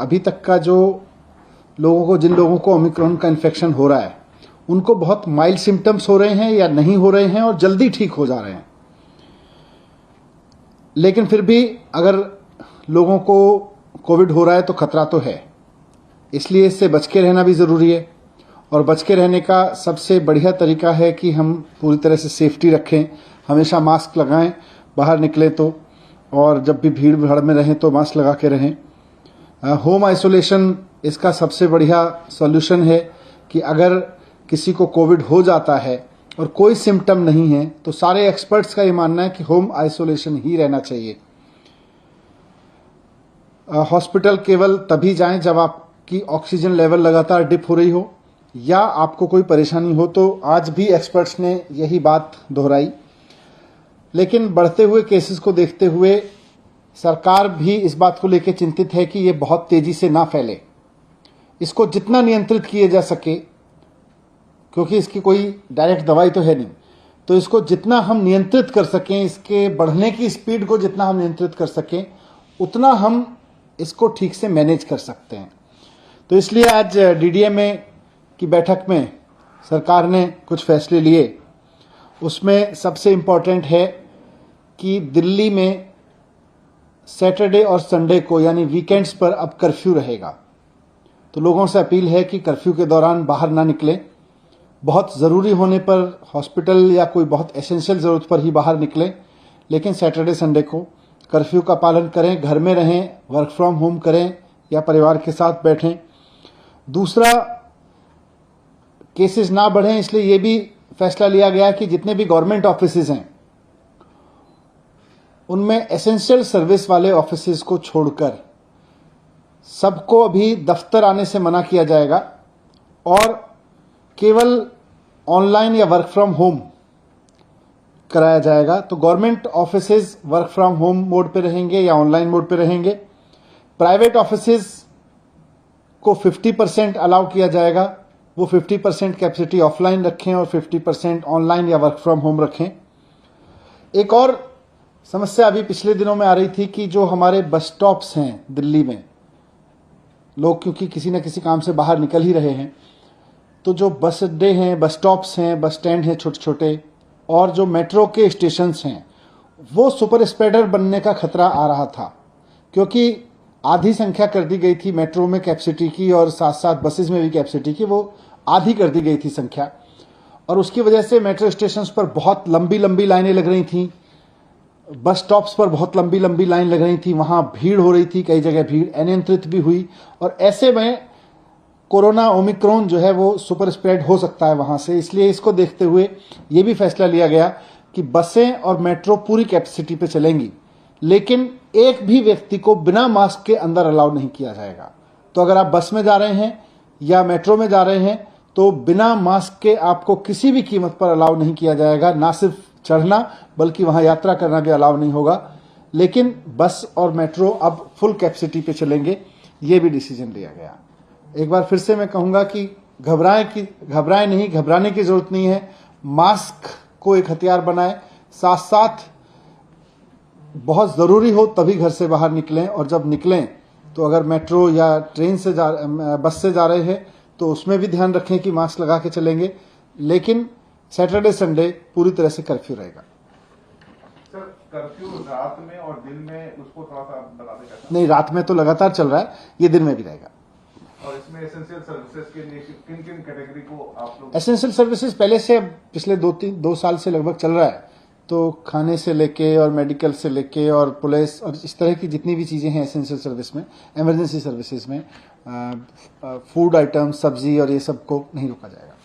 अभी तक का जो जिन लोगों को ओमिक्रॉन का इन्फेक्शन हो रहा है उनको बहुत माइल्ड सिम्टम्स हो रहे हैं या नहीं हो रहे हैं और जल्दी ठीक हो जा रहे हैं। लेकिन फिर भी अगर लोगों को कोविड हो रहा है तो खतरा तो है, इसलिए इससे बच के रहना भी ज़रूरी है। और बच के रहने का सबसे बढ़िया तरीका है कि हम पूरी तरह से सेफ्टी रखें, हमेशा मास्क लगाएं बाहर निकले तो, और जब भी भीड़ भाड़ में रहें तो मास्क लगा के रहें। होम आइसोलेशन इसका सबसे बढ़िया सॉल्यूशन है कि अगर किसी को कोविड हो जाता है और कोई सिम्टम नहीं है तो सारे एक्सपर्ट्स का ये मानना है कि होम आइसोलेशन ही रहना चाहिए। हॉस्पिटल केवल तभी जाएं जब आपकी ऑक्सीजन लेवल लगातार डिप हो रही हो या आपको कोई परेशानी हो, तो आज भी एक्सपर्ट्स ने यही बात दोहराई। लेकिन बढ़ते हुए केसेस को देखते हुए सरकार भी इस बात को लेकर चिंतित है कि ये बहुत तेजी से ना फैले। इसको जितना नियंत्रित किया जा सके, क्योंकि इसकी कोई डायरेक्ट दवाई तो है नहीं, तो इसको जितना हम नियंत्रित कर सकें, इसके बढ़ने की स्पीड को जितना हम नियंत्रित कर सकें, उतना हम इसको ठीक से मैनेज कर सकते हैं। तो इसलिए आज डीडीएमए की बैठक में सरकार ने कुछ फैसले लिए। उसमें सबसे इम्पॉर्टेंट है कि दिल्ली में सैटरडे और संडे को यानी वीकेंड्स पर अब कर्फ्यू रहेगा। तो लोगों से अपील है कि कर्फ्यू के दौरान बाहर ना निकलें। बहुत ज़रूरी होने पर हॉस्पिटल या कोई बहुत एसेंशियल ज़रूरत पर ही बाहर निकलें, लेकिन सैटरडे संडे को कर्फ्यू का पालन करें, घर में रहें, वर्क फ्रॉम होम करें या परिवार के साथ बैठें। दूसरा, केसेस ना बढ़ें, इसलिए ये भी फैसला लिया गया कि जितने भी गवर्नमेंट ऑफिसेज हैं उनमें एसेंशियल सर्विस वाले ऑफिसेज को छोड़कर सबको अभी दफ्तर आने से मना किया जाएगा और केवल ऑनलाइन या वर्क फ्रॉम होम कराया जाएगा। तो government offices work from home mode पे रहेंगे या ऑनलाइन मोड पे रहेंगे। प्राइवेट ऑफिसेज को 50% अलाउ किया जाएगा, वो 50% कैपेसिटी ऑफलाइन रखें और 50% ऑनलाइन या वर्क फ्रॉम होम रखें। एक और समस्या अभी पिछले दिनों में आ रही थी कि जो हमारे बस स्टॉप्स हैं दिल्ली में, लोग क्योंकि किसी न किसी काम से बाहर निकल ही रहे हैं, तो जो बस अड्डे हैं, बस स्टॉप्स हैं, बस स्टैंड हैं छोटे छोटे, और जो मेट्रो के स्टेशंस हैं, वो सुपर स्प्रेडर बनने का खतरा आ रहा था, क्योंकि आधी संख्या कर दी गई थी मेट्रो में कैपेसिटी की और साथ साथ बसेस में भी कैपेसिटी की, वो आधी कर दी गई थी संख्या। और उसकी वजह से मेट्रो स्टेशंस पर बहुत लंबी लंबी लाइनें लग रही थी, बस स्टॉप्स पर बहुत लंबी लंबी लाइन लग रही थी, वहां भीड़ हो रही थी, कई जगह भीड़ अनियंत्रित भी हुई। और ऐसे में कोरोना ओमिक्रॉन जो है वो सुपर स्प्रेड हो सकता है वहां से। इसलिए इसको देखते हुए ये भी फैसला लिया गया कि बसें और मेट्रो पूरी कैपेसिटी पे चलेंगी, लेकिन एक भी व्यक्ति को बिना मास्क के अंदर अलाउ नहीं किया जाएगा। तो अगर आप बस में जा रहे हैं या मेट्रो में जा रहे हैं तो बिना मास्क के आपको किसी भी कीमत पर अलाउ नहीं किया जाएगा। ना सिर्फ चढ़ना बल्कि वहां यात्रा करना भी अलाउ नहीं होगा। लेकिन बस और मेट्रो अब फुल कैपेसिटी पे चलेंगे, ये भी डिसीजन लिया गया। एक बार फिर से मैं कहूंगा कि घबराएं नहीं, घबराने की जरूरत नहीं है। मास्क को एक हथियार बनाएं, साथ साथ बहुत जरूरी हो तभी घर से बाहर निकलें, और जब निकलें तो अगर मेट्रो या ट्रेन से बस से जा रहे हैं तो उसमें भी ध्यान रखें कि मास्क लगा के चलेंगे। लेकिन सैटरडे संडे पूरी तरह से कर्फ्यू रहेगा। सर, कर्फ्यू रात में और दिन में उसको थोड़ा सा बता दें। नहीं, रात में तो लगातार चल रहा है, ये दिन में भी रहेगा। और इसमें एसेंशियल सर्विसेज के लिए किन किन कैटेगरी को आप लोग? एसेंशियल सर्विसेज पहले से पिछले 2 साल से लगभग चल रहा है। तो खाने से लेके और मेडिकल से लेके और पुलिस और इस तरह की जितनी भी चीज़ें हैं एसेंशियल सर्विस में, इमरजेंसी सर्विसेज में, फूड आइटम, सब्जी और ये सब को नहीं रोका जाएगा।